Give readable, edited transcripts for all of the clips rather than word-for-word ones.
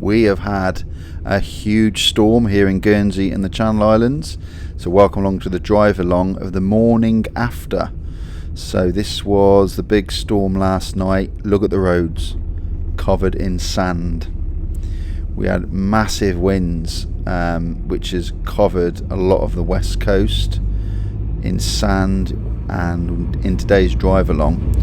we have had a huge storm here in Guernsey and the Channel Islands. So welcome along to the drive along of the morning after. So this was the big storm last night. Look at the roads covered in sand. We had massive winds, which has covered a lot of the west coast in sand. And in today's drive along,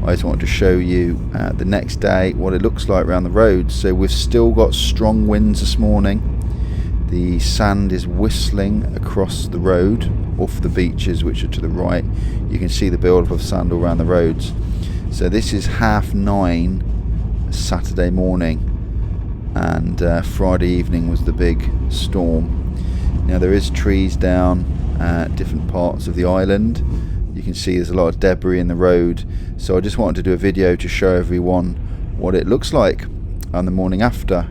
I just wanted to show you the next day what it looks like around the roads. So we've still got strong winds this morning. The sand is whistling across the road off the beaches, which are to the right. You can see the build-up of sand all around the roads. So this is 9:30 Saturday morning, and Friday evening was the big storm. Now there is trees down different parts of the island. You can see there's a lot of debris in the road, so I just wanted to do a video to show everyone what it looks like on the morning after.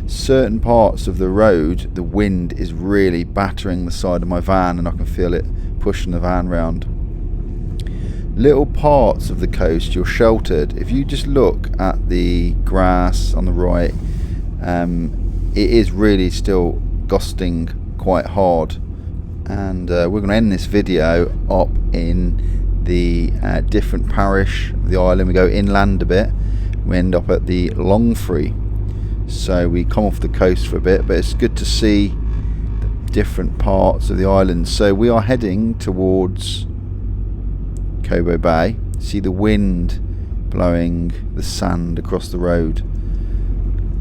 Certain parts of the road, the wind is really battering the side of my van, and I can feel it pushing the van round. Little parts of the coast you're sheltered. If you just look at the grass on the right, it is really still gusting quite hard. And we're going to end this video up in the different parish of the island. We go inland a bit, we end up at the Longfree, so we come off the coast for a bit, but it's good to see different parts of the island. So we are heading towards Cobo Bay. See the wind blowing the sand across the road,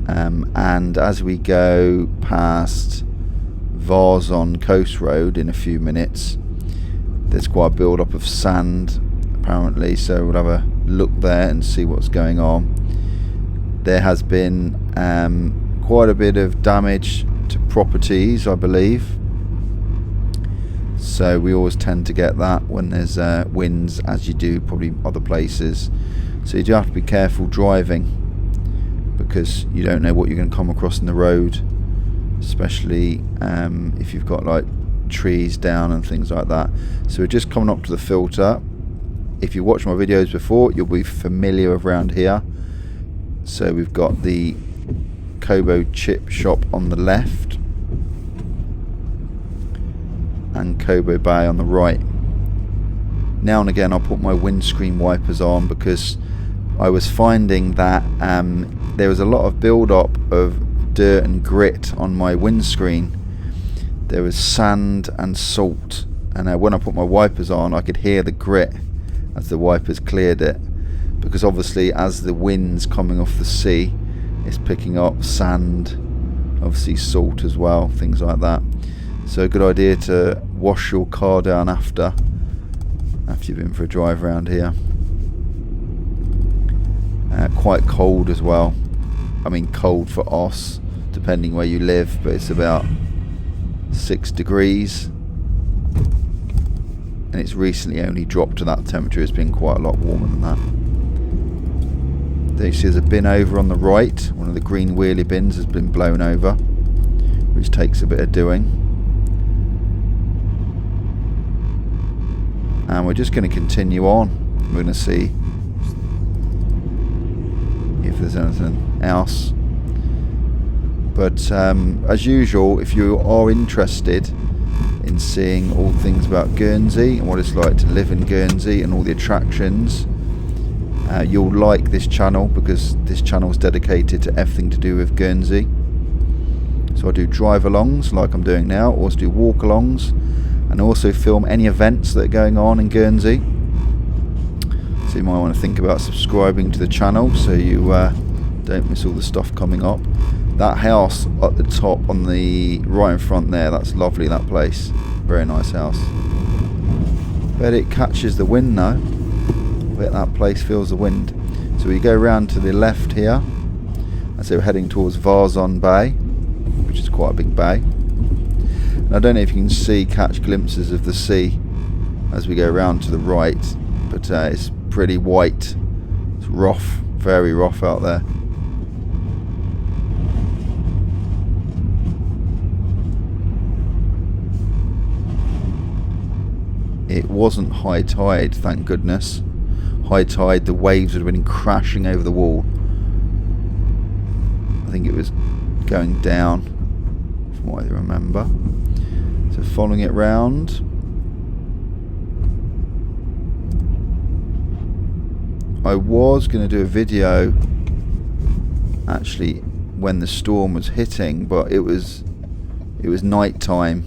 and as we go past Varzon Coast Road in a few minutes, there's quite a build up of sand apparently, so we'll have a look there and see what's going on. There has been quite a bit of damage to properties, I believe, so we always tend to get that when there's winds, as you do probably other places. So you do have to be careful driving, because you don't know what you're going to come across in the road, especially if you've got like trees down and things like that. So we're just coming up to the filter. If you watched my videos before, you'll be familiar around here. So we've got the Cobo chip shop on the left and Cobo Bay on the right. Now and again I'll put my windscreen wipers on, because I was finding that there was a lot of build up of dirt and grit on my windscreen. There was sand and salt, and when I put my wipers on I could hear the grit as the wipers cleared it, because obviously as the wind's coming off the sea, it's picking up sand, obviously salt as well, things like that. So a good idea to wash your car down after you've been for a drive around here. Quite cold as well. I mean, cold for us depending where you live, but it's about 6 degrees, and it's recently only dropped to that temperature. It's been quite a lot warmer than that. There you see there's a bin over on the right. One of the green wheelie bins has been blown over, which takes a bit of doing. And we're just going to continue on. We're going to see if there's anything else. But as usual, if you are interested in seeing all things about Guernsey and what it's like to live in Guernsey and all the attractions, you'll like this channel, because this channel is dedicated to everything to do with Guernsey. So I do drive-alongs like I'm doing now, also do walk-alongs, and also film any events that are going on in Guernsey. So you might want to think about subscribing to the channel so you don't miss all the stuff coming up. That house at the top on the right in front there, that's lovely, that place. Very nice house. Bet it catches the wind now. Bet that place feels the wind. So we go round to the left here. And so we're heading towards Varzon Bay, which is quite a big bay. And I don't know if you can catch glimpses of the sea as we go round to the right, but it's pretty white. It's rough, very rough out there. It wasn't high tide, thank goodness. High tide, the waves would have been crashing over the wall. I think it was going down from what I remember. So following it round. I was going to do a video actually when the storm was hitting, but it was night time,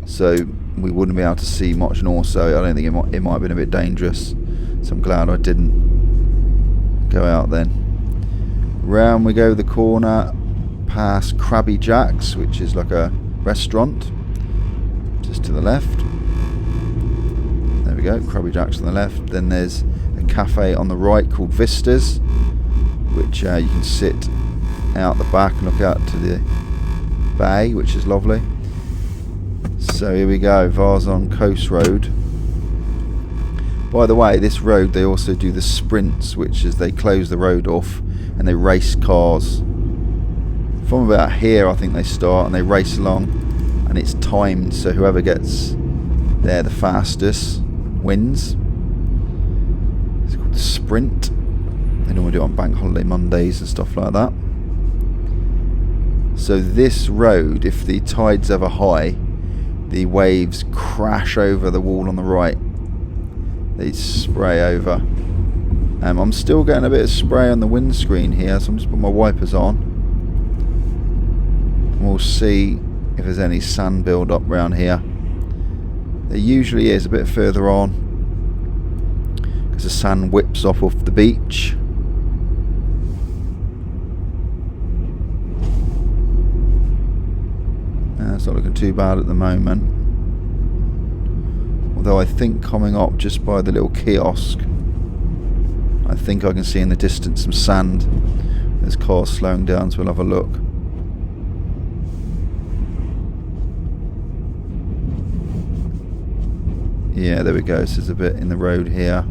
so we wouldn't be able to see much, and also I don't think it might have been a bit dangerous, so I'm glad I didn't go out then. Round we go the corner past Krabby Jack's, which is like a restaurant just to the left. There we go, Krabby Jack's on the left. Then there's a cafe on the right called Vistas, which you can sit out the back and look out to the bay, which is lovely. So here we go, Varzon Coast Road. By the way, this road they also do the sprints, which is they close the road off and they race cars. From about here I think they start and they race along, and it's timed, so whoever gets there the fastest wins. It's called the sprint. They normally do it on bank holiday Mondays and stuff like that. So this road, if the tide's ever high, the waves crash over the wall on the right. They spray over. I'm still getting a bit of spray on the windscreen here, so I'm just putting my wipers on. And we'll see if there's any sand build up around here. There usually is a bit further on, because the sand whips off the beach. It's not looking too bad at the moment, although I think coming up just by the little kiosk, I think I can see in the distance some sand. There's cars slowing down, so we'll have a look. Yeah, there we go. So there's a bit in the road here.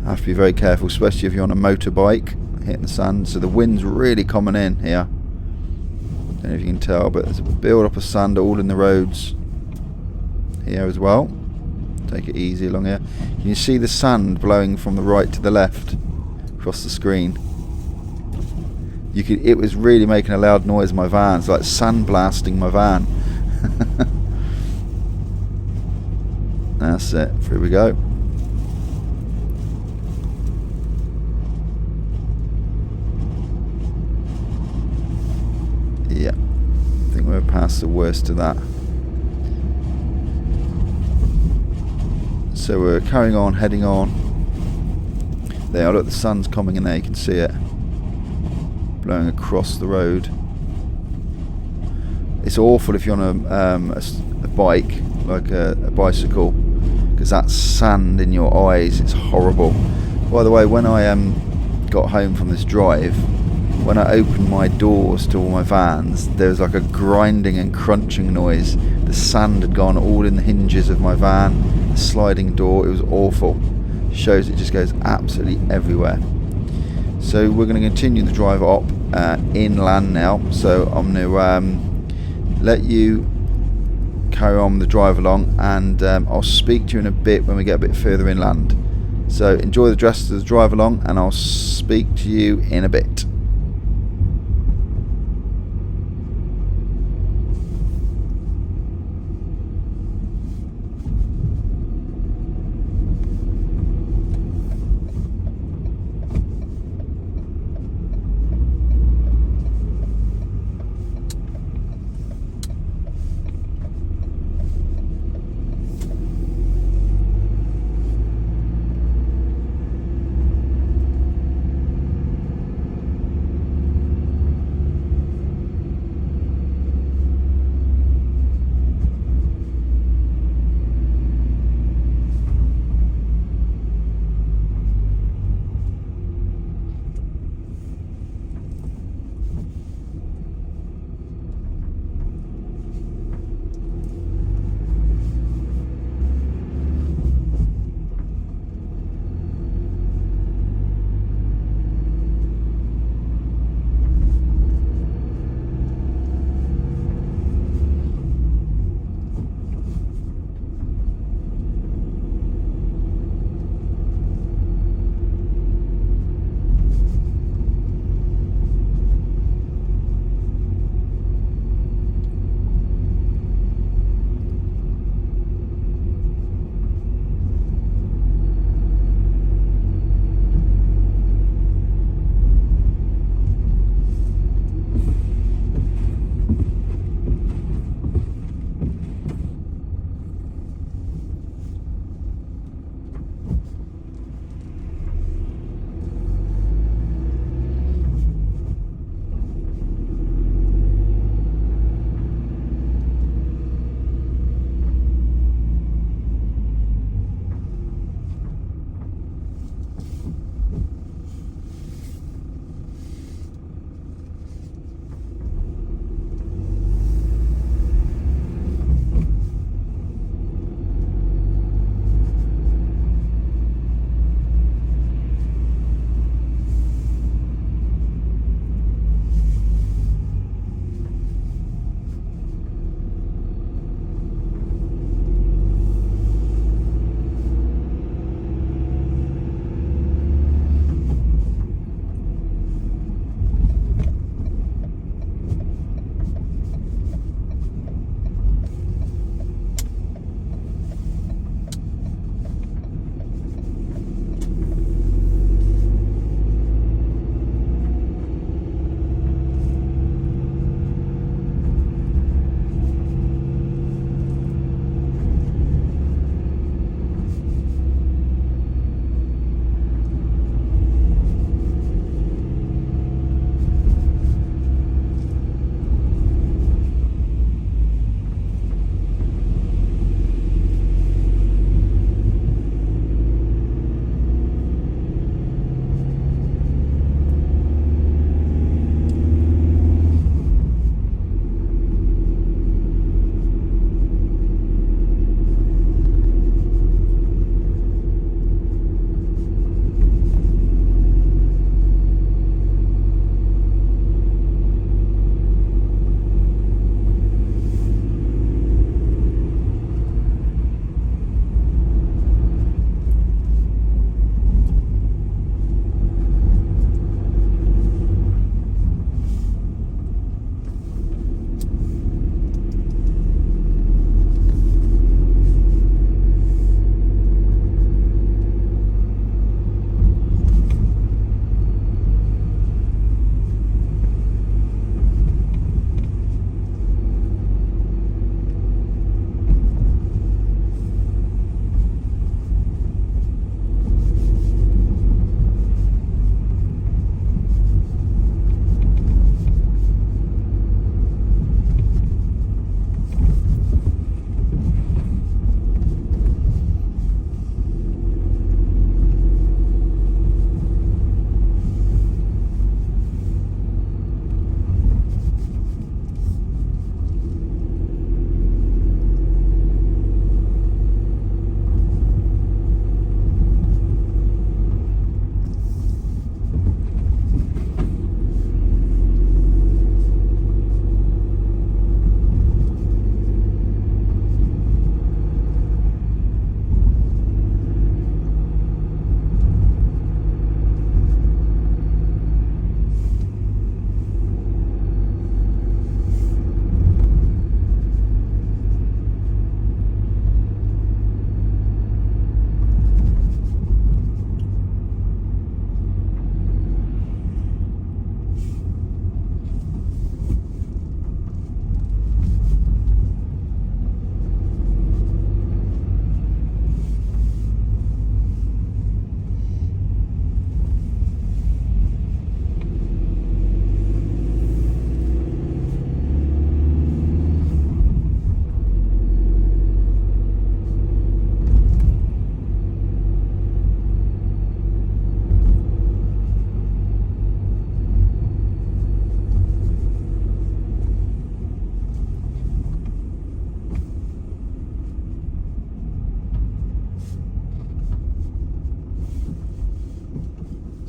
Have to be very careful, especially if you're on a motorbike hitting the sand. So the wind's really coming in here. Don't know if you can tell, but there's a build up of sand all in the roads here as well. Take it easy along here. Can you see the sand blowing from the right to the left across the screen? It was really making a loud noise in my van. It's like sand blasting my van. That's it. Here we go. Yeah, I think we're past the worst of that. So we're carrying on, heading on. There, look, the sun's coming in there, you can see it blowing across the road. It's awful if you're on a bike, like a bicycle, because that sand in your eyes, it's horrible. By the way, when I got home from this drive, when I opened my doors to all my vans, there was like a grinding and crunching noise. The sand had gone all in the hinges of my van, the sliding door. It was awful. Shows it just goes absolutely everywhere. So we're going to continue the drive up inland now. So I'm going to let you carry on the drive along, and I'll speak to you in a bit when we get a bit further inland. So enjoy the rest of the drive along, and I'll speak to you in a bit.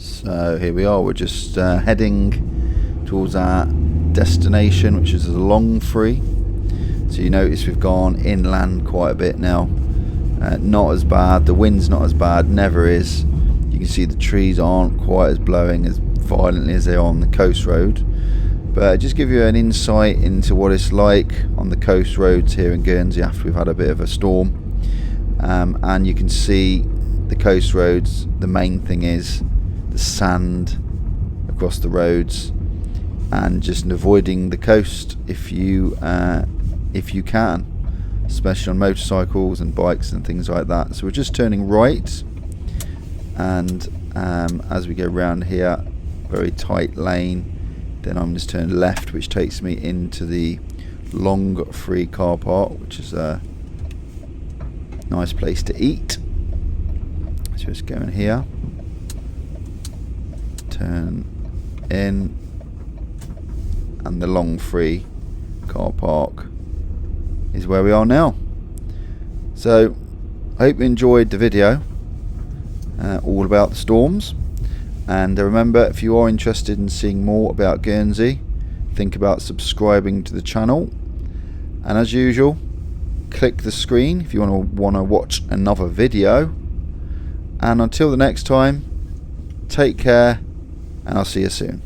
So here we are, we're just heading towards our destination, which is a long free. So you notice we've gone inland quite a bit now. Not as bad, the wind's not as bad, never is. You can see the trees aren't quite as blowing as violently as they are on the coast road. But just give you an insight into what it's like on the coast roads here in Guernsey after we've had a bit of a storm. And you can see the coast roads, the main thing is the sand across the roads, and just avoiding the coast if you can, especially on motorcycles and bikes and things like that. So we're just turning right, and as we go round here, very tight lane, then I'm just turning left, which takes me into the long free car park, which is a nice place to eat. So just go in here, turn in, and the long free car park is where we are now. So I hope you enjoyed the video all about the storms, and remember, if you are interested in seeing more about Guernsey, think about subscribing to the channel, and as usual, click the screen if you want to watch another video. And until the next time, take care, and I'll see you soon.